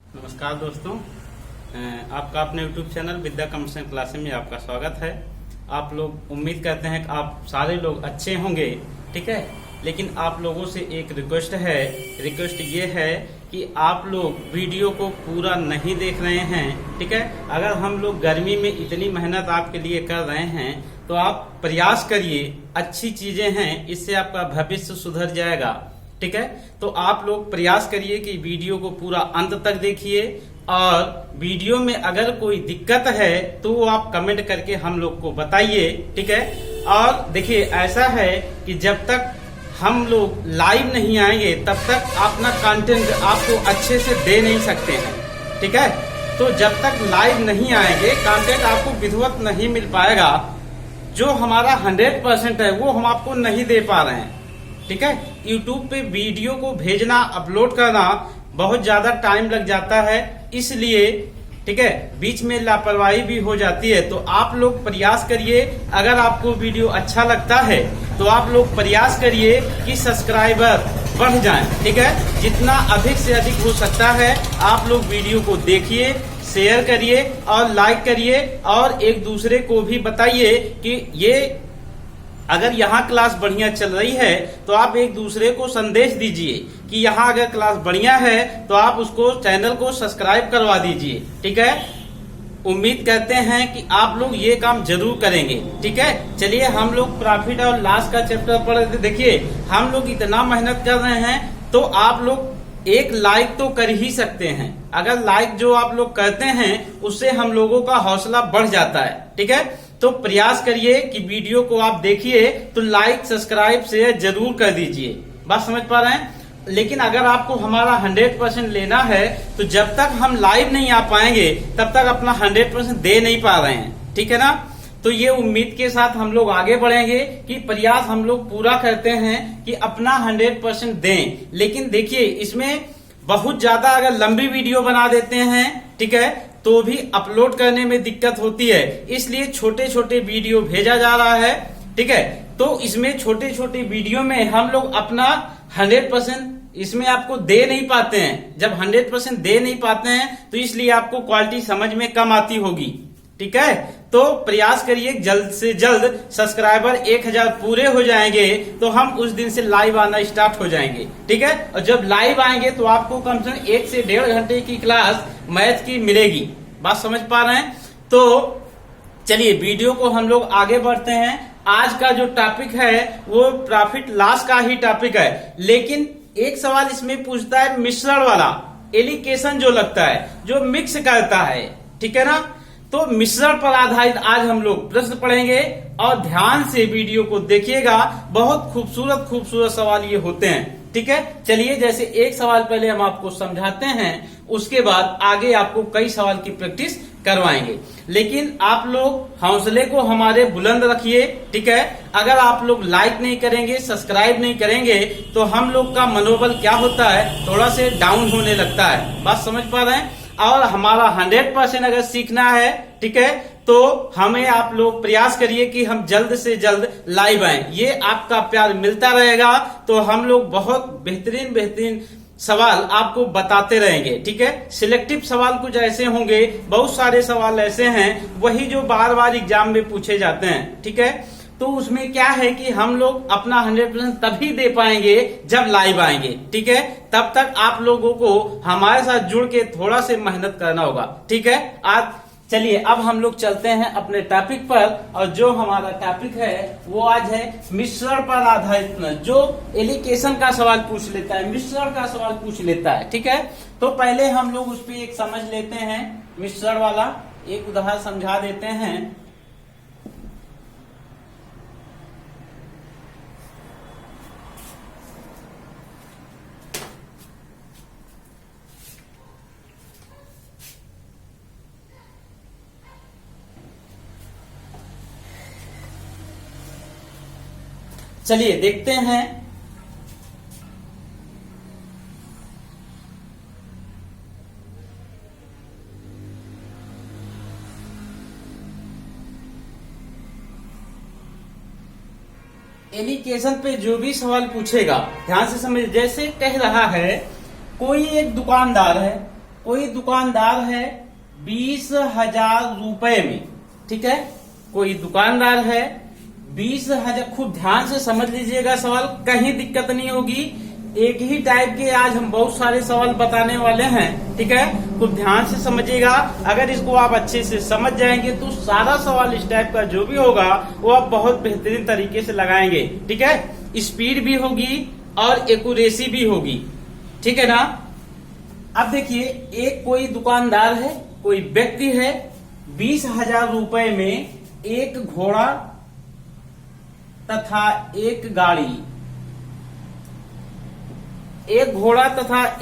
नमस्कार दोस्तों, आपका अपने YouTube चैनल विद्या कंप्यूटर क्लासेस में आपका स्वागत है। आप लोग उम्मीद करते हैं कि आप सारे लोग अच्छे होंगे, ठीक है। लेकिन आप लोगों से एक रिक्वेस्ट ये है कि आप लोग वीडियो को पूरा नहीं देख रहे हैं, ठीक है। अगर हम लोग गर्मी में इतनी मेहनत आपके लिए कर रहे हैं तो आप प्रयास करिए, अच्छी चीजें हैं, इससे आपका भविष्य सुधर जाएगा, ठीक है। तो आप लोग प्रयास करिए कि वीडियो को पूरा अंत तक देखिए और वीडियो में अगर कोई दिक्कत है तो वो आप कमेंट करके हम लोग को बताइए, ठीक है। और देखिए, ऐसा है कि जब तक हम लोग लाइव नहीं आएंगे तब तक अपना कंटेंट आपको अच्छे से दे नहीं सकते हैं, ठीक है। तो जब तक लाइव नहीं आएंगे कंटेंट आपको विधिवत नहीं मिल पाएगा। जो हमारा 100% है वो हम आपको नहीं दे पा रहे हैं, ठीक है। YouTube पे वीडियो को भेजना, अपलोड करना बहुत ज्यादा टाइम लग जाता है, इसलिए, ठीक है, बीच में लापरवाही भी हो जाती है। तो आप लोग प्रयास करिए, अगर आपको वीडियो अच्छा लगता है तो आप लोग प्रयास करिए कि सब्सक्राइबर बढ़ जाएं, ठीक है। जितना अधिक से अधिक हो सकता है आप लोग वीडियो को देखिए, शेयर करिए और लाइक करिए और एक दूसरे को भी बताइए कि ये अगर यहाँ क्लास बढ़िया चल रही है तो आप एक दूसरे को संदेश दीजिए कि यहाँ अगर क्लास बढ़िया है तो आप उसको चैनल को सब्सक्राइब करवा दीजिए, ठीक है। उम्मीद करते हैं कि आप लोग ये काम जरूर करेंगे, ठीक है। चलिए हम लोग प्रॉफिट और लॉस का चैप्टर पढ़ रहे थे। देखिए, हम लोग इतना मेहनत कर रहे हैं तो आप लोग एक लाइक तो कर ही सकते हैं। अगर लाइक जो आप लोग करते हैं उससे हम लोगों का हौसला बढ़ जाता है, ठीक है। तो प्रयास करिए कि वीडियो को आप देखिए तो लाइक, सब्सक्राइब, शेयर जरूर कर दीजिए। बात समझ पा रहे हैं। लेकिन अगर आपको हमारा 100% लेना है तो जब तक हम लाइव नहीं आ पाएंगे तब तक अपना 100% दे नहीं पा रहे हैं, ठीक है ना। तो ये उम्मीद के साथ हम लोग आगे बढ़ेंगे कि प्रयास हम लोग पूरा करते हैं कि अपना 100% दें। लेकिन देखिए, इसमें बहुत ज्यादा अगर लंबी वीडियो बना देते हैं, ठीक है, तो भी अपलोड करने में दिक्कत होती है। इसलिए छोटे छोटे वीडियो भेजा जा रहा है, ठीक है। तो इसमें छोटे छोटे वीडियो में हम लोग अपना 100% इसमें आपको दे नहीं पाते हैं। जब 100% दे नहीं पाते हैं तो इसलिए आपको क्वालिटी समझ में कम आती होगी, ठीक है। तो प्रयास करिए जल्द से जल्द सब्सक्राइबर 1000 पूरे हो जाएंगे तो हम उस दिन से लाइव आना स्टार्ट हो जाएंगे, ठीक है। और जब लाइव आएंगे तो आपको कम से कम 1 से 1.5 घंटे की क्लास मैथ की मिलेगी। बात समझ पा रहे हैं। तो चलिए वीडियो को हम लोग आगे बढ़ते हैं। आज का जो टॉपिक है वो प्रॉफिट लॉस का ही टॉपिक है। लेकिन एक सवाल इसमें पूछता है मिश्रण वाला, एलिकेशन जो लगता है, जो मिक्स करता है, ठीक है ना। तो मिश्रण पर आधारित आज हम लोग प्रश्न पढ़ेंगे और ध्यान से वीडियो को देखिएगा। बहुत खूबसूरत खूबसूरत सवाल ये होते हैं, ठीक है। चलिए, जैसे एक सवाल पहले हम आपको समझाते हैं, उसके बाद आगे आपको कई सवाल की प्रैक्टिस करवाएंगे। लेकिन आप लोग हौसले को हमारे बुलंद रखिए, ठीक है। अगर आप लोग लाइक नहीं करेंगे, सब्सक्राइब नहीं करेंगे तो हम लोग का मनोबल क्या होता है, थोड़ा से डाउन होने लगता है। बात समझ पा रहे हैं। और हमारा 100% अगर सीखना है, ठीक है, तो हमें आप लोग प्रयास करिए कि हम जल्द से जल्द लाइव आए। ये आपका प्यार मिलता रहेगा तो हम लोग बहुत बेहतरीन सवाल आपको बताते रहेंगे, ठीक है। सिलेक्टिव सवाल कुछ ऐसे होंगे, बहुत सारे सवाल ऐसे हैं वही जो बार बार एग्जाम में पूछे जाते हैं, ठीक है। तो उसमें क्या है कि हम लोग अपना 100% तभी दे पाएंगे जब लाइव आएंगे, ठीक है। तब तक आप लोगों को हमारे साथ जुड़ के थोड़ा से मेहनत करना होगा, ठीक है। आज चलिए अब हम लोग चलते हैं अपने टॉपिक पर। और जो हमारा टॉपिक है वो आज है मिश्रण पर आधारित प्रश्न, जो एलिकेशन का सवाल पूछ लेता है, मिश्रण का सवाल पूछ लेता है, ठीक है। तो पहले हम लोग उस पर एक समझ लेते हैं, मिश्रण वाला एक उदाहरण समझा देते हैं। चलिए देखते हैं। एलिकेशन पे जो भी सवाल पूछेगा ध्यान से समझ। जैसे कह रहा है कोई एक दुकानदार है, कोई दुकानदार है 20,000 रुपए में, ठीक है, कोई दुकानदार है 20,000, खूब ध्यान से समझ लीजिएगा सवाल, कहीं दिक्कत नहीं होगी। एक ही टाइप के आज हम बहुत सारे सवाल बताने वाले हैं, ठीक है, खूब ध्यान से समझिएगा। अगर इसको आप अच्छे से समझ जाएंगे तो सारा सवाल इस टाइप का जो भी होगा वो आप बहुत बेहतरीन तरीके से लगाएंगे, ठीक है। स्पीड भी होगी और एक्यूरेसी भी होगी, ठीक है ना। अब देखिए, एक कोई दुकानदार है, कोई व्यक्ति है, 20,000 रुपए में एक घोड़ा तथा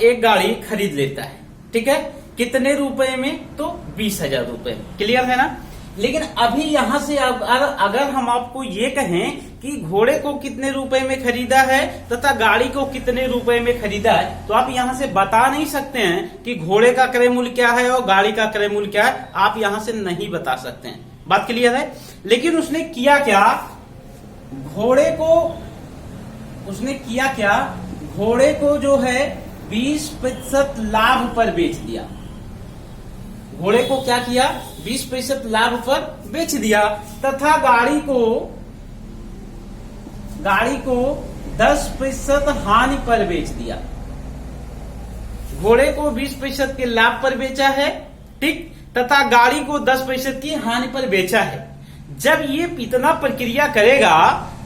एक गाड़ी खरीद लेता है, ठीक है। कितने रुपए में? तो 20,000 रुपए। क्लियर है ना। लेकिन अभी यहां से अगर हम आपको ये कहें कि घोड़े को कितने रुपए में खरीदा है तथा गाड़ी को कितने रुपए में खरीदा है, तो आप यहां से बता नहीं सकते हैं कि घोड़े का क्रय मूल्य क्या है और गाड़ी का क्रय मूल्य क्या है। आप यहां से नहीं बता सकते हैं, बात क्लियर है। लेकिन उसने किया क्या, घोड़े को जो है 20% लाभ पर बेच दिया। घोड़े को क्या किया, 20% लाभ पर बेच दिया तथा गाड़ी को 10% हानि पर बेच दिया। घोड़े को 20% के लाभ पर बेचा है, ठीक, तथा गाड़ी को 10% की हानि पर बेचा है। जब ये इतना प्रक्रिया करेगा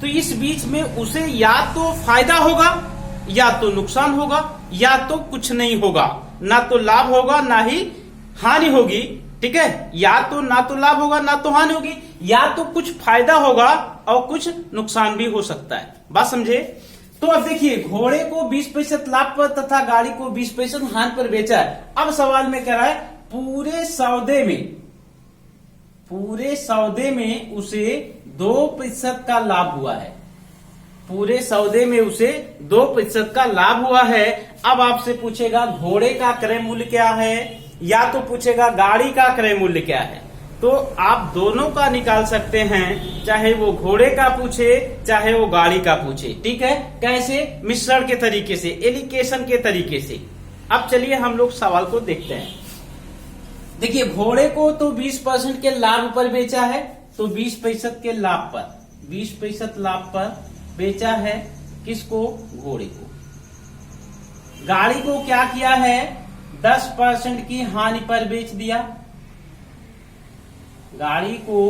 तो इस बीच में उसे या तो फायदा होगा या तो नुकसान होगा या तो कुछ नहीं होगा, ना तो लाभ होगा ना ही हानि होगी, ठीक है। या तो ना तो लाभ होगा ना तो हानि होगी, या तो कुछ फायदा होगा और कुछ नुकसान भी हो सकता है। बात समझे। तो अब देखिए, घोड़े को 20% लाभ पर तथा गाड़ी को 20% हानि पर बेचा है। अब सवाल में कह रहा है पूरे सौदे में उसे 2% का लाभ हुआ है। पूरे सौदे में उसे 2% का लाभ हुआ है। अब आपसे पूछेगा घोड़े का क्रय मूल्य क्या है या तो पूछेगा गाड़ी का क्रय मूल्य क्या है। तो आप दोनों का निकाल सकते हैं, चाहे वो घोड़े का पूछे चाहे वो गाड़ी का पूछे, ठीक है। कैसे? मिश्रण के तरीके से, एलिकेशन के तरीके से। अब चलिए हम लोग सवाल को देखते हैं। देखिए, घोड़े को तो 20% के लाभ पर बेचा है, तो 20% के लाभ पर, 20% लाभ पर बेचा है किसको? घोड़े को। गाड़ी को क्या किया है? 10% की हानि पर बेच दिया। गाड़ी को,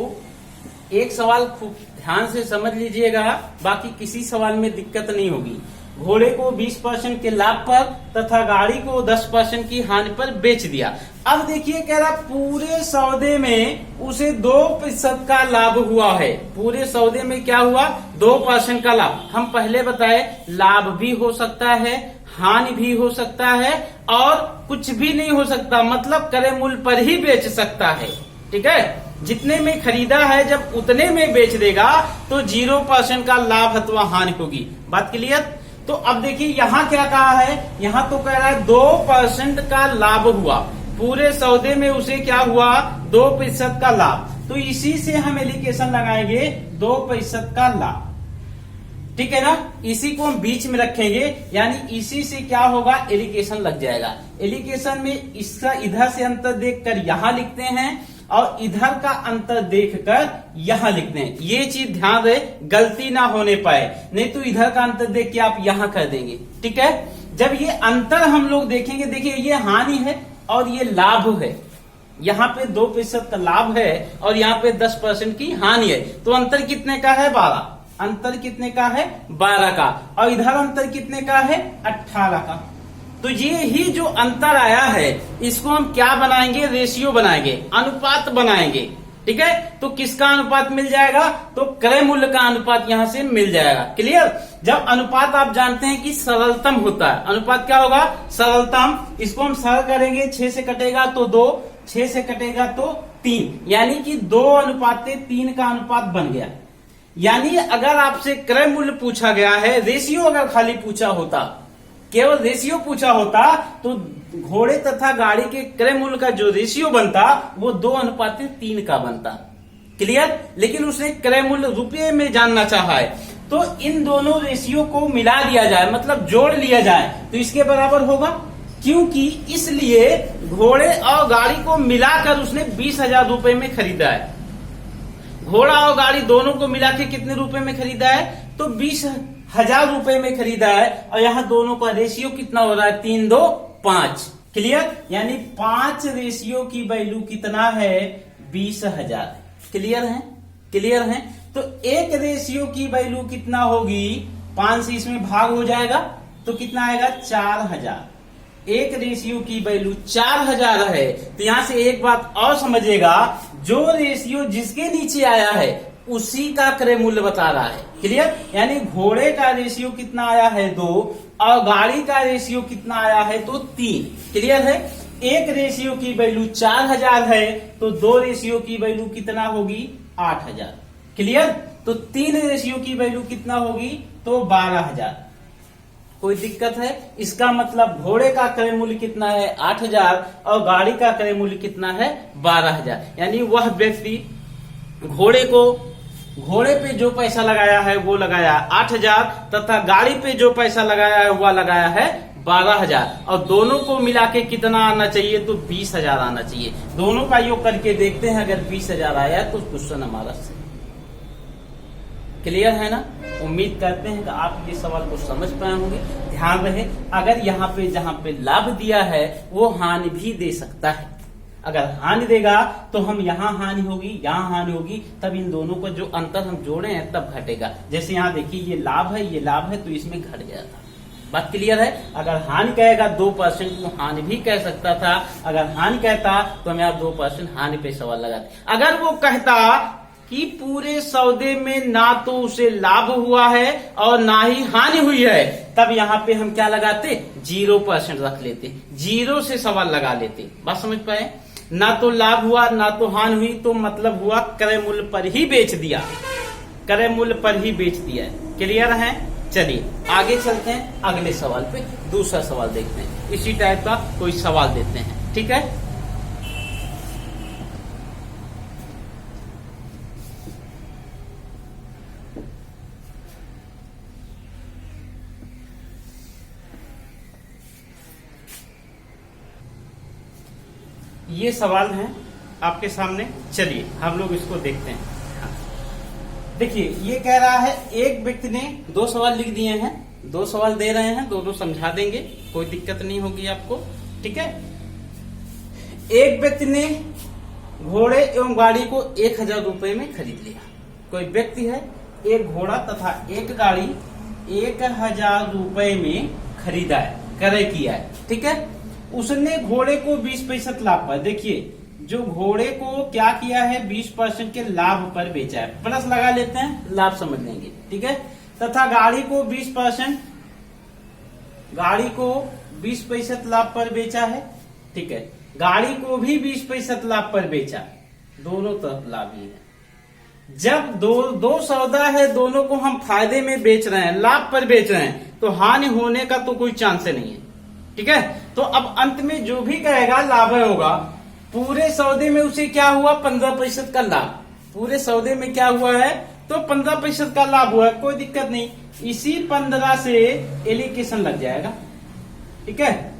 एक सवाल खूब ध्यान से समझ लीजिएगा, बाकी किसी सवाल में दिक्कत नहीं होगी। घोड़े को 20% के लाभ पर तथा गाड़ी को 10% की हानि पर बेच दिया। अब देखिए, कह रहा पूरे सौदे में उसे 2% का लाभ हुआ है। पूरे सौदे में क्या हुआ? 2% का लाभ। हम पहले बताए लाभ भी हो सकता है, हानि भी हो सकता है और कुछ भी नहीं हो सकता, मतलब क्रय मूल्य पर ही बेच सकता है, ठीक है। जितने में खरीदा है जब उतने में बेच देगा तो 0% का लाभ अथवा हानि होगी। बात क्लियर। तो अब देखिए यहाँ क्या कहा है, यहाँ तो कह रहा है 2% का लाभ हुआ। पूरे सौदे में उसे क्या हुआ? 2% का लाभ। तो इसी से हम एलिकेशन लगाएंगे 2% का लाभ, ठीक है ना। इसी को हम बीच में रखेंगे, यानी इसी से क्या होगा? एलिकेशन लग जाएगा। एलिकेशन में इसका इधर से अंतर देखकर यहां लिखते हैं और इधर का अंतर देखकर यहां लिखते हैं। ये चीज ध्यान रहे, गलती ना होने पाए, नहीं तो इधर का अंतर देख के आप यहां कर देंगे, ठीक है। जब ये अंतर हम लोग देखेंगे, देखिए ये हानि है और ये लाभ है। यहाँ पे 2% का लाभ है और यहाँ पे 10% की हानि है, तो अंतर कितने का है? 12। अंतर कितने का है? 12 का। और इधर अंतर कितने का है? 18 का। तो ये ही जो अंतर आया है इसको हम क्या बनाएंगे? रेशियो बनाएंगे, अनुपात बनाएंगे, ठीक है। तो किसका अनुपात मिल जाएगा? तो क्रय मूल्य का अनुपात यहां से मिल जाएगा। क्लियर। जब अनुपात आप जानते हैं कि सरलतम होता है, अनुपात क्या होगा? सरलतम। इसको हम सरल करेंगे, 6 से कटेगा तो 2, 6 से कटेगा तो 3, यानी कि 2:3 का अनुपात बन गया। यानी अगर आपसे क्रय मूल्य पूछा गया है, रेशियो अगर खाली पूछा होता, केवल रेशियो पूछा होता, तो घोड़े तथा गाड़ी के क्रय मूल्य का जो रेशियो बनता वो 2:3 का बनता। क्लियर। लेकिन उसने क्रय मूल्य रुपये में जानना चाहा है, तो इन दोनों रेशियो को मिला दिया जाए, मतलब जोड़ लिया जाए, तो इसके बराबर होगा। क्योंकि इसलिए घोड़े और गाड़ी को मिलाकर उसने 20,000 रुपए में खरीदा है। घोड़ा और गाड़ी दोनों को मिला के कितने रुपए में खरीदा है? तो 20,000 रुपए में खरीदा है। और यहाँ दोनों का रेशियो कितना हो रहा है? 3, 2, 5। क्लियर? यानी 5 रेशियो की वैल्यू कितना है? 20,000। क्लियर है? क्लियर है? तो एक रेशियो की वैल्यू कितना होगी? 5 से इसमें भाग हो जाएगा तो कितना आएगा? 4,000। एक रेशियो की वैल्यू 4,000 है। तो यहां से एक बात और समझिएगा, जो रेशियो जिसके नीचे आया है उसी का क्रय मूल्य बता रहा है। क्लियर? यानी घोड़े का रेशियो कितना आया है? 2 और गाड़ी का रेशियो कितना आया है? तो 3। क्लियर है? एक रेशियो की वैल्यू 4,000 है तो 2 रेशियो की वैल्यू कितना होगी? 8,000। क्लियर? तो 3 रेशियो की वैल्यू कितना होगी? तो 12,000। कोई दिक्कत है? इसका मतलब घोड़े का क्रय मूल्य कितना है? 8,000 और गाड़ी का क्रय मूल्य कितना है? 12,000। यानी वह व्यक्ति घोड़े पे जो पैसा लगाया है वो लगाया 8,000 तथा गाड़ी पे जो पैसा लगाया है वह लगाया है 12,000। और दोनों को मिला के कितना आना चाहिए? तो 20,000 आना चाहिए। दोनों का योग करके देखते हैं, अगर 20,000 आया तो क्वेश्चन हमारा सही। क्लियर है ना? उम्मीद करते हैं कि आप ये सवाल को समझ पाए होंगे। ध्यान रहे, अगर यहाँ पे जहां पे लाभ दिया है वो हानि भी दे सकता है। अगर हानि देगा तो हम यहाँ हानि होगी, यहाँ हानि होगी, तब इन दोनों को जो अंतर हम जोड़े हैं तब घटेगा। जैसे यहाँ देखिए, ये लाभ है, ये लाभ है, तो इसमें घट गया था। बात क्लियर है? अगर हानि कहेगा 2% तो हानि भी कह सकता था। अगर हानि कहता तो हम यहाँ 2% हानि पे सवाल लगाते। अगर वो कहता कि पूरे सौदे में ना तो उसे लाभ हुआ है और ना ही हानि हुई है, तब यहाँ पे हम क्या लगाते? 0% रख लेते, 0 से सवाल लगा लेते। बात समझ पाए? ना तो लाभ हुआ ना तो हानि हुई, तो मतलब हुआ क्रय मूल्य पर ही बेच दिया, क्रय मूल्य पर ही बेच दिया। क्लियर है? चलिए आगे चलते हैं, अगले सवाल पे दूसरा सवाल देखते हैं। इसी टाइप का कोई सवाल देते हैं, ठीक है? ये सवाल है आपके सामने, चलिए हम लोग इसको देखते हैं। देखिए, ये कह रहा है एक व्यक्ति ने 2 सवाल लिख दिए हैं, 2 सवाल दे रहे हैं, दोनों समझा देंगे, कोई दिक्कत नहीं होगी आपको, ठीक है? एक व्यक्ति ने घोड़े एवं गाड़ी को 1,000 रुपए में खरीद लिया। कोई व्यक्ति है, एक घोड़ा तथा एक गाड़ी 1,000 रुपए में खरीदा है, क्रय किया है, ठीक है? उसने घोड़े को 20% लाभ पर, देखिए जो घोड़े को क्या किया है, 20% के लाभ पर बेचा है, प्लस लगा लेते हैं, लाभ समझ लेंगे, ठीक है? तथा गाड़ी को 20% लाभ पर बेचा है, ठीक है? गाड़ी को भी 20% लाभ पर बेचा, दोनों तरफ लाभ ही है। जब दो सौदा है, दोनों को हम फायदे में बेच रहे हैं, लाभ पर बेच रहे हैं, तो हानि होने का तो कोई चांस नहीं है, ठीक है? तो अब अंत में जो भी कहेगा लाभ होगा। पूरे सौदे में उसे क्या हुआ? 15% का लाभ। पूरे सौदे में क्या हुआ है? तो 15% का लाभ हुआ है, कोई दिक्कत नहीं। इसी 15 से एलिकेशन लग जाएगा, ठीक है?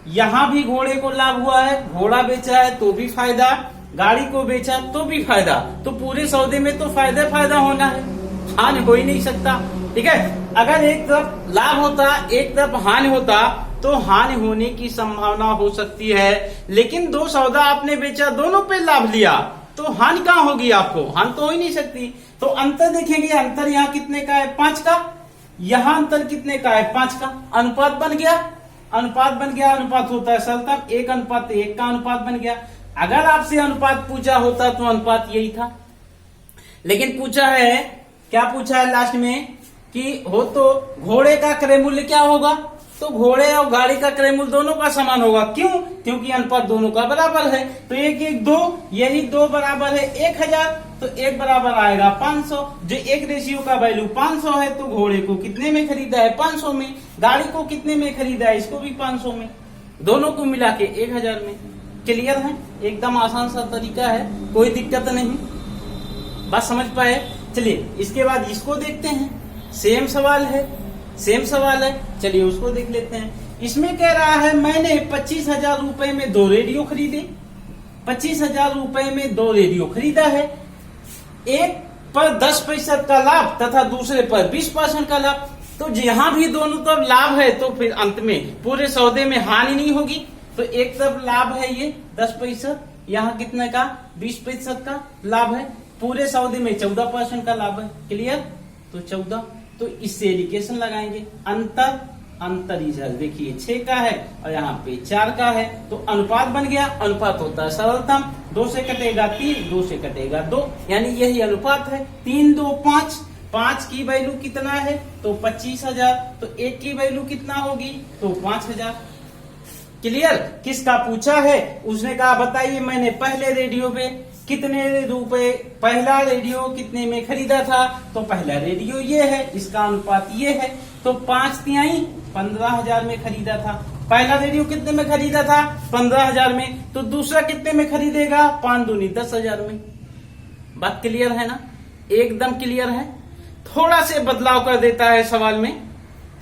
यहां भी घोड़े को लाभ हुआ है, घोड़ा बेचा है तो भी फायदा, गाड़ी को बेचा तो भी फायदा, तो पूरे सौदे में तो फायदा होना है, हानि हो ही नहीं सकता, ठीक है? अगर एक तरफ लाभ होता, एक तरफ हानि होता, तो हानि होने की संभावना हो सकती है। लेकिन 2 सौदा आपने बेचा, दोनों पे लाभ लिया, तो हानि कहां होगी? आपको हानि तो हो ही नहीं सकती। तो अंतर देखेंगे, अंतर यहाँ कितने का है? 5 का। यहाँ अंतर कितने का है? 5 का। अनुपात बन गया, अनुपात होता है सरलता 1:1 का अनुपात बन गया। अगर आपसे अनुपात पूछा होता तो अनुपात यही था, लेकिन पूछा है, क्या पूछा है लास्ट में कि हो तो घोड़े का क्रय मूल्य क्या होगा? तो घोड़े और गाड़ी का क्रय मूल्य दोनों का समान होगा। क्यों? क्योंकि अनुपात दोनों का बराबर है। तो 1:2, यही 2 बराबर है 1,000, तो 1 बराबर आएगा 500। जो एक रेशियो का वैल्यू 500 है, तो घोड़े को कितने में खरीदा है? 500 में। गाड़ी को कितने में खरीदा है? इसको भी 500 में। दोनों को मिला के 1,000 में। क्लियर है? एकदम आसान सा तरीका है, कोई दिक्कत नहीं। बात समझ पाए? चलिए इसके बाद इसको देखते हैं। सेम सवाल है, सेम सवाल है, चलिए उसको देख लेते हैं। इसमें कह रहा है मैंने 25,000 रुपए में 2 रेडियो खरीदे। 25,000 रुपए में 2 रेडियो खरीदा है। एक पर 10% का लाभ तथा दूसरे पर 20% का लाभ। तो यहां भी दोनों तरफ लाभ है, तो फिर अंत में पूरे सौदे में हानि नहीं होगी। तो एक तरफ लाभ है ये 10%, यहाँ कितने का 20% का लाभ है। पूरे सौदे में 14% का लाभ है। क्लियर? तो 14, तो इससे एलिकेशन लगाएंगे। अंतर इधर देखिए 6 का है और यहाँ पे 4 का है, तो अनुपात बन गया। अनुपात होता है सरलतम, 2 से कटेगा 3, 2 से कटेगा 2, यानी यही अनुपात है। 3, 2, 5। 5 की वैल्यू कितना है? तो 25,000। तो 1 की वैल्यू कितना होगी? तो 5,000। क्लियर? किसका पूछा है? उसने कहा बताइए मैंने पहले रेडियो पे कितने रुपए, पहला रेडियो कितने में खरीदा था? तो पहला रेडियो ये है, इसका अनुपात ये है, तो 5 तिहाई 15,000 में खरीदा था। पहला रेडियो कितने में खरीदा था? 15,000 में। तो दूसरा कितने में खरीदेगा? 5 दूनी 10,000 में। बात क्लियर है ना? एकदम क्लियर है। थोड़ा से बदलाव कर देता है सवाल में,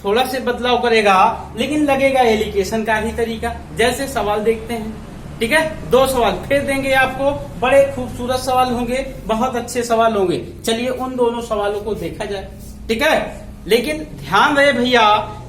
थोड़ा से बदलाव करेगा, लेकिन लगेगा एलिकेशन का ही तरीका। जैसे सवाल देखते हैं, ठीक है? 2 सवाल फिर देंगे आपको, बड़े खूबसूरत सवाल होंगे, बहुत अच्छे सवाल होंगे। चलिए उन दोनों सवालों को देखा जाए, ठीक है? लेकिन ध्यान रहे भैया,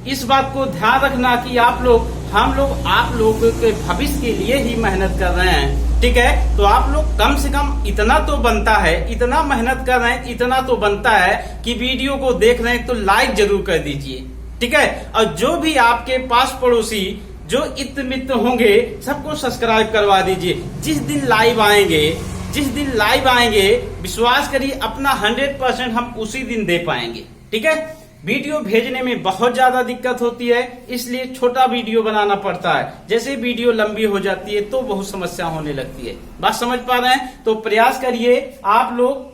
इस बात को ध्यान रखना कि हम लोग आप लोगों के भविष्य के लिए ही मेहनत कर रहे हैं, ठीक है? तो आप लोग कम से कम इतना तो बनता है, इतना मेहनत कर रहे हैं, इतना तो बनता है कि वीडियो को देख रहे हैं तो लाइक जरूर कर दीजिए, ठीक है? और जो भी आपके पास पड़ोसी जो इत्र मित्र होंगे सबको सब्सक्राइब करवा दीजिए। जिस दिन लाइव आएंगे विश्वास करिए अपना 100% हम उसी दिन दे पाएंगे, ठीक है? वीडियो भेजने में बहुत ज्यादा दिक्कत होती है, इसलिए छोटा वीडियो बनाना पड़ता है। जैसे वीडियो लंबी हो जाती है तो बहुत समस्या होने लगती है। बात समझ पा रहे हैं? तो प्रयास करिए आप लोग,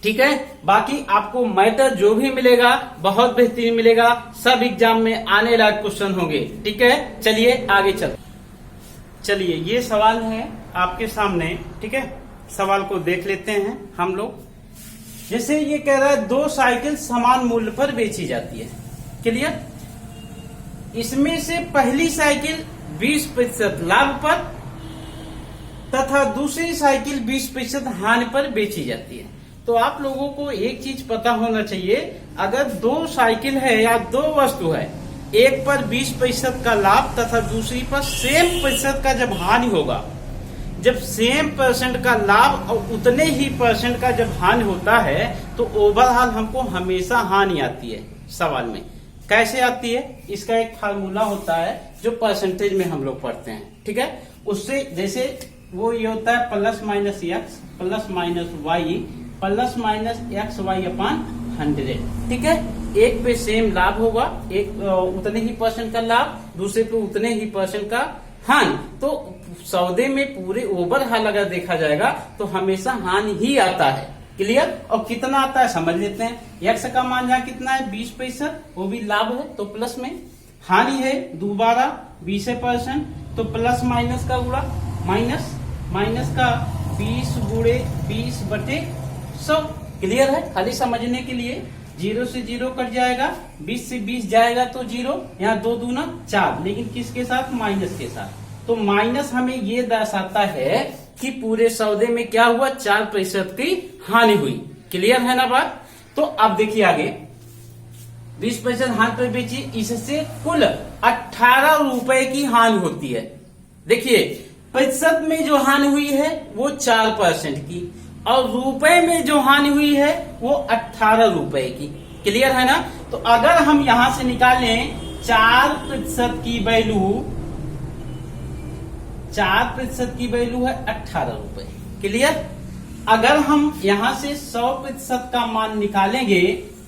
ठीक है? बाकी आपको मैटर जो भी मिलेगा बहुत बेहतरीन मिलेगा, सब एग्जाम में आने लायक क्वेश्चन होंगे, ठीक है? चलिए आगे चलिए ये सवाल है आपके सामने, ठीक है? सवाल को देख लेते हैं हम लोग। जैसे ये कह रहा है 2 साइकिल समान मूल्य पर बेची जाती है। क्लियर? इसमें से पहली साइकिल 20% लाभ पर तथा दूसरी साइकिल 20% हानि पर बेची जाती है। तो आप लोगों को एक चीज पता होना चाहिए, अगर 2 साइकिल है या 2 वस्तु है, एक पर 20% का लाभ तथा दूसरी पर सेम प्रतिशत का जब हानि होगा, जब सेम % का लाभ और उतने ही % का जब हानि होता है, तो ओवरऑल हमको हमेशा हानि आती है सवाल में। कैसे आती है? इसका एक फार्मूला होता है जो परसेंटेज में हम लोग पढ़ते हैं, ठीक है? उससे जैसे वो ये होता है plus minus x plus minus y plus minus x y upon 100, ठीक है? एक पे सेम लाभ होगा, एक उतने ही % का लाभ, दूसरे पे उतने ही % का हानि। तो सौदे में पूरे ओवरऑल अगर देखा जाएगा तो हमेशा हानि ही आता है। क्लियर? और कितना आता है समझ लेते हैं। एक्स का मान यहाँ कितना है? 20%, वो भी लाभ है तो प्लस में। हानि है दोबारा 20%, तो प्लस माइनस का गुणा, माइनस का 20 गुणे 20/100। क्लियर है? खाली समझने के लिए 0 से 0 कट जाएगा, 20 से 20 जाएगा तो 0, यहाँ 2 दूना 4, लेकिन किसके साथ? माइनस के साथ। तो माइनस हमें ये दर्शाता है कि पूरे सौदे में क्या हुआ? 4% की हानि हुई। क्लियर है ना बात? तो अब देखिए आगे, 20% हानि पर बेची, इससे कुल 18 रुपए की हानि होती है। देखिए प्रतिशत में जो हानि हुई है वो 4% की, और रुपए में जो हानि हुई है वो 18 रुपए की। क्लियर है ना? तो अगर हम यहां से निकालें 4% की वैल्यू, 4% की वैल्यू है 18 रुपए। क्लियर? अगर हम यहां से 100% का मान निकालेंगे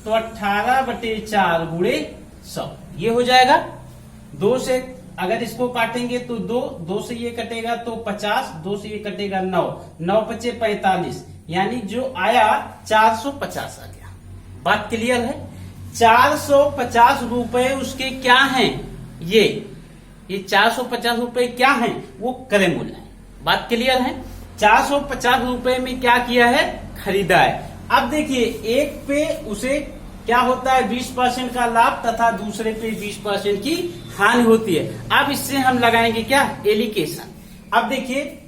तो 18/4 गुणे 100 ये हो जाएगा। 2 से अगर इसको काटेंगे तो 2 से ये कटेगा तो 50, 2 से ये कटेगा 9, 9 × 5 = 45, यानी जो आया 450 आ गया। बात क्लियर है? 450 रुपए उसके क्या हैं? ये 450 रुपए क्या हैं? वो क्रय मूल्य है। बात क्लियर है? 450 रुपए में क्या किया है? खरीदा है। अब देखिए एक पे उसे क्या होता है 20% का लाभ तथा दूसरे पे 20% की हानि होती है। अब इससे हम लगाएंगे क्या एलिकेशन। अब देखिए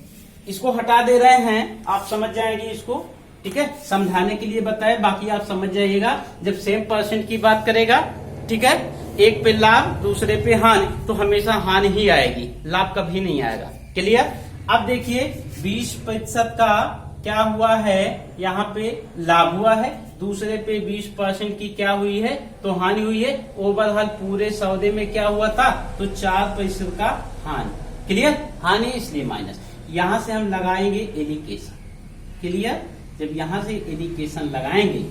इसको हटा दे रहे हैं, आप समझ जाएंगे इसको, ठीक है, समझाने के लिए बताए, बाकी आप समझ जाइएगा जब सेम परसेंट की बात करेगा, ठीक है। एक पे लाभ दूसरे पे हानि, तो हमेशा हानि ही आएगी, लाभ कभी नहीं आएगा। क्लियर। अब देखिए 20% का क्या हुआ है, यहाँ पे लाभ हुआ है, दूसरे पे 20% की क्या हुई है, तो हानि हुई है। ओवरऑल पूरे सौदे में क्या हुआ था, तो 4% का हानि। क्लियर, हानि इसलिए माइनस। यहां से हम लगाएंगे एलिकेशन। क्लियर, जब यहां से एलिकेशन लगाएंगे,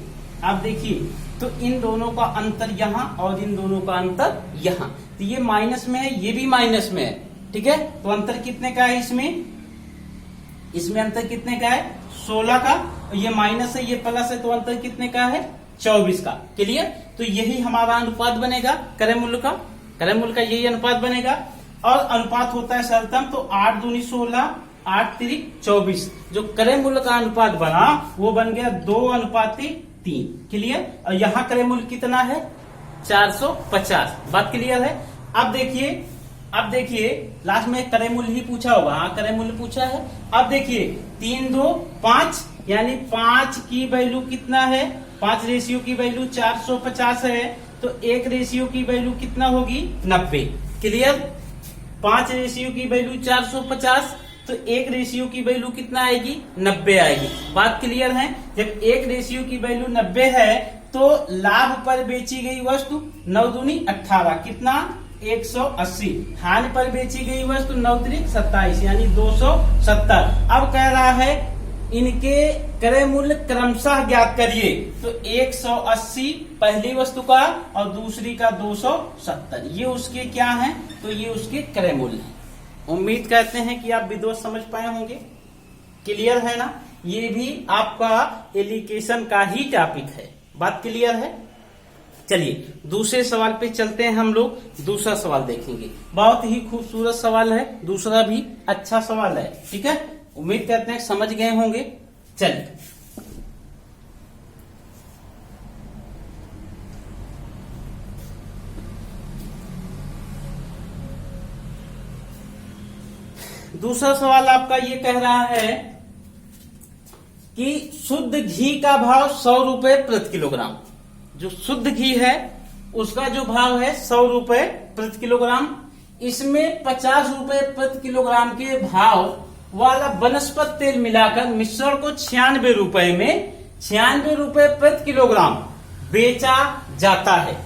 आप देखिए तो इन दोनों का अंतर यहां और इन दोनों का अंतर यहां, तो ये माइनस में है, ये भी माइनस में है, ठीक है। तो अंतर कितने का है इसमें अंतर कितने का है 16 का, ये माइनस है ये प्लस है, तो अंतर कितने का है 24 का। क्लियर, तो यही हमारा अनुपात बनेगा क्रय मूल्य का यही अनुपात बनेगा। और अनुपात होता है सरलतम, तो 8 दूनी 16, 8 तिरिक 24, जो क्रय मूल्य का अनुपात बना वो बन गया 2:3। क्लियर, और यहाँ क्रय मूल्य कितना है 450। बात क्लियर है। अब देखिए लास्ट में क्रय मूल्य ही पूछा होगा, हाँ क्रय मूल्य पूछा है। अब देखिए 3 2 5, यानी 5 की वैल्यू कितना है, 5 रेशियो की वैल्यू 450 है, तो 1 रेशियो की वैल्यू कितना होगी 90। क्लियर, 5 रेशियो की वैल्यू 450, तो 1 रेशियो की वैल्यू कितना आएगी 90 आएगी। बात क्लियर है। जब 1 रेशियो की वैल्यू 90 है, तो लाभ पर बेची गई वस्तु 9 दूनी 18, कितना 180। हानि पर बेची गई वस्तु 9 तिरिक 27, यानी 270। अब कह रहा है इनके क्रय मूल्य क्रमशः ज्ञात करिए, तो 180 पहली वस्तु का और दूसरी का 270, ये उसके क्या हैं, तो ये उसके क्रय मूल्य हैं। उम्मीद करते हैं कि आप विदोष समझ पाए होंगे। क्लियर है ना, ये भी आपका एलिकेशन का ही टॉपिक है। बात क्लियर है। चलिए दूसरे सवाल पे चलते हैं, हम लोग दूसरा सवाल देखेंगे। बहुत ही खूबसूरत सवाल है, दूसरा भी अच्छा सवाल है, ठीक है। उम्मीद करते हैं समझ गए होंगे। चलिए दूसरा सवाल आपका ये कह रहा है कि शुद्ध घी का भाव 100 रुपए प्रति किलोग्राम। जो शुद्ध घी है उसका जो भाव है 100 रुपए प्रति किलोग्राम, इसमें 50 रुपए प्रति किलोग्राम के भाव वाला वनस्पति तेल मिलाकर मिश्रण को 96 रुपए में 96 रुपए प्रति किलोग्राम बेचा जाता है।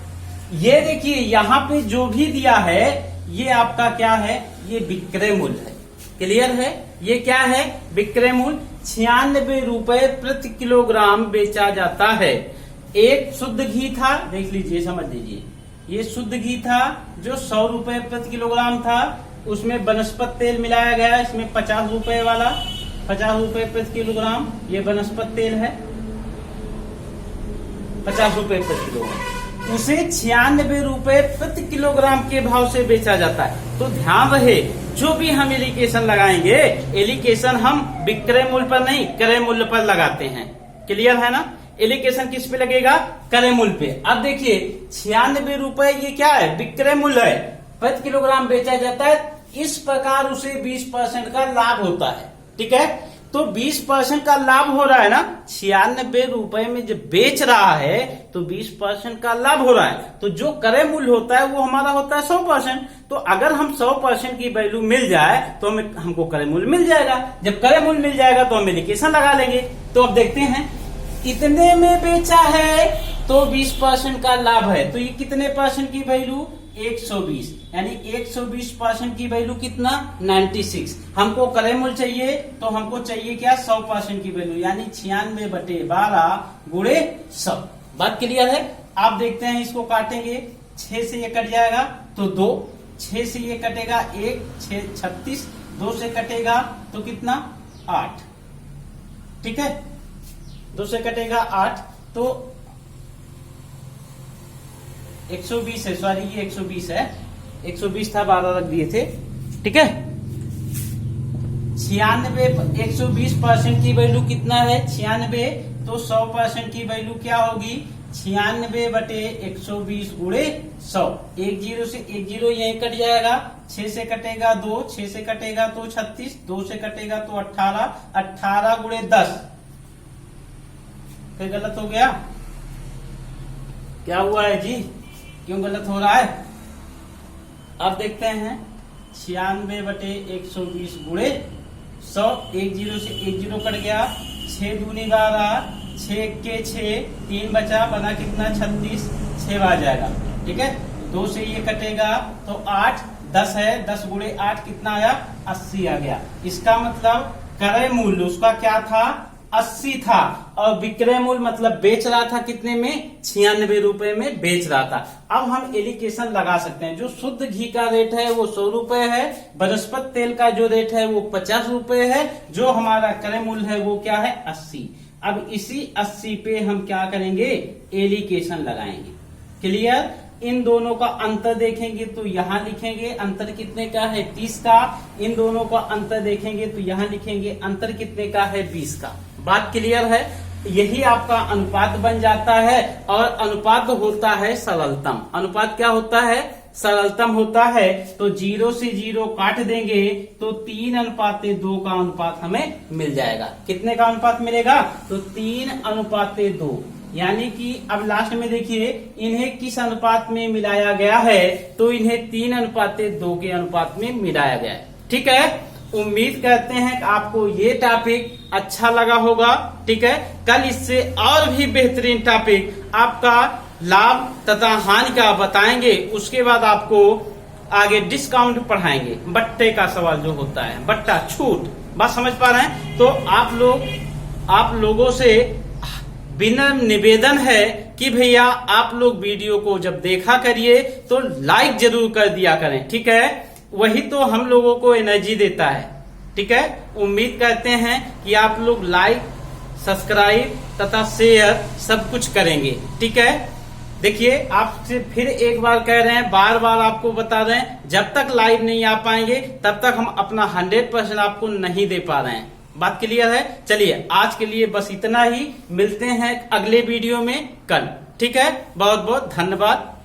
ये देखिए यहाँ पे जो भी दिया है ये आपका क्या है, ये विक्रय मूल्य है। क्लियर है, ये क्या है विक्रय मूल्य 96 रुपए प्रति किलोग्राम बेचा जाता है। एक शुद्ध घी था, देख लीजिए समझ लीजिए, ये शुद्ध घी था जो 100 रुपए प्रति किलोग्राम था, उसमें वनस्पति तेल मिलाया गया, इसमें 50 रुपए वाला 50 रुपए प्रति किलोग्राम, ये वनस्पति तेल है 50 रुपए प्रति किलोग्राम, उसे 96 रुपए प्रति किलोग्राम के भाव से बेचा जाता है। तो ध्यान रहे जो भी हम एलिकेशन लगाएंगे, एलिकेशन हम विक्रय मूल्य पर नहीं क्रय मूल्य पर लगाते हैं। क्लियर है ना, एलिकेशन किस पे लगेगा क्रय मूल्य पे। अब देखिए 96 रुपए ये क्या है विक्रय मूल्य है, प्रति किलोग्राम बेचा जाता है, इस प्रकार उसे 20% का लाभ होता है। ठीक है, तो 20% का लाभ हो रहा है ना, 96 रुपए में जब बेच रहा है तो 20% का लाभ हो रहा है, तो जो क्रय मूल्य होता है वो हमारा होता है 100%। तो अगर हम 100% की वैल्यू मिल जाए तो हमको क्रय मूल्य मिल जाएगा। जब क्रय मूल्य मिल जाएगा तो हम एलिकेशन लगा लेंगे। तो अब देखते हैं इतने में बेचा है तो 20% का लाभ है, तो ये कितने परसेंट की वैल्यू 120, यानी 120% की वैल्यू कितना 96। हमको क्रय मूल्य चाहिए तो हमको चाहिए क्या 100% की वैल्यू, यानी 96/12 गुणे 100। बात क्लियर है। आप देखते हैं इसको काटेंगे, 6 से ये कट जाएगा तो 2, 6 से ये कटेगा 1, 6 36, 2 से कटेगा तो कितना 8। ठीक है, 2 से कटेगा 8 तो 120 है, सॉरी ये 120 है, 120 था 12 रख दिए थे। ठीक है, 120% की वैल्यू कितना है 96, तो 100% की वैल्यू क्या होगी 96/120 गुणे 100। एक जीरो से एक जीरो यहीं कट जाएगा, 6 से कटेगा 2, 6 से कटेगा तो 36, 2 से कटेगा तो 18, 18 गुणे 10। फिर गलत हो गया, क्या हुआ है जी, क्यों गलत हो रहा है? अब देखते हैं 96/120 गुणे 100। एक जीरो से एक जीरो कट गया, 6 दूनी 12, 6 के 6, 3 बचा, बना कितना 36, 6 आ जाएगा। ठीक है, 2 से ये कटेगा तो 8, 10 है, 10 गुणे 8 कितना आया, 80 आ गया। इसका मतलब क्रय मूल्य उसका क्या था, 80 था, और विक्रय मूल्य मतलब बेच रहा था कितने में, 96 रुपए में बेच रहा था। अब हम एलिकेशन लगा सकते हैं। जो शुद्ध घी का रेट है वो 100 रुपए है, बनस्पत तेल का जो रेट है वो 50 रुपए है, जो हमारा क्रय मूल्य है वो क्या है, 80। अब इसी 80 पे हम क्या करेंगे, एलिकेशन लगाएंगे। क्लियर? इन दोनों का अंतर देखेंगे तो यहाँ लिखेंगे अंतर कितने का है, 30 का। इन दोनों का अंतर देखेंगे तो यहाँ लिखेंगे अंतर कितने का है, 20 का। बात क्लियर है? यही आपका अनुपात बन जाता है, और अनुपात होता है सरलतम। अनुपात क्या होता है, सरलतम होता है। तो 0 से 0 काट देंगे तो 3:2 का अनुपात हमें मिल जाएगा। कितने का अनुपात मिलेगा, तो 3:2। यानी कि अब लास्ट में देखिए इन्हें किस अनुपात में मिलाया गया है, तो इन्हें 3:2 के अनुपात में मिलाया गया है। ठीक है, उम्मीद करते हैं कि आपको ये टॉपिक अच्छा लगा होगा। ठीक है, कल इससे और भी बेहतरीन टॉपिक आपका लाभ तथा हानि का बताएंगे। उसके बाद आपको आगे डिस्काउंट पढ़ाएंगे, बट्टे का सवाल जो होता है, बट्टा छूट। बात समझ पा रहे हैं? तो आप लोगों से बिना निवेदन है कि भैया आप लोग वीडियो को जब देखा करिए तो लाइक जरूर कर दिया करें। ठीक है, वही तो हम लोगों को एनर्जी देता है। ठीक है, उम्मीद करते हैं कि आप लोग लाइक, सब्सक्राइब तथा शेयर सब कुछ करेंगे। ठीक है, देखिए आपसे फिर एक बार कह रहे हैं, बार बार आपको बता रहे हैं, जब तक लाइव नहीं आ पाएंगे तब तक हम अपना 100% आपको नहीं दे पा रहे हैं। बात क्लियर है? चलिए आज के लिए बस इतना ही, मिलते हैं अगले वीडियो में कल। ठीक है, बहुत बहुत धन्यवाद।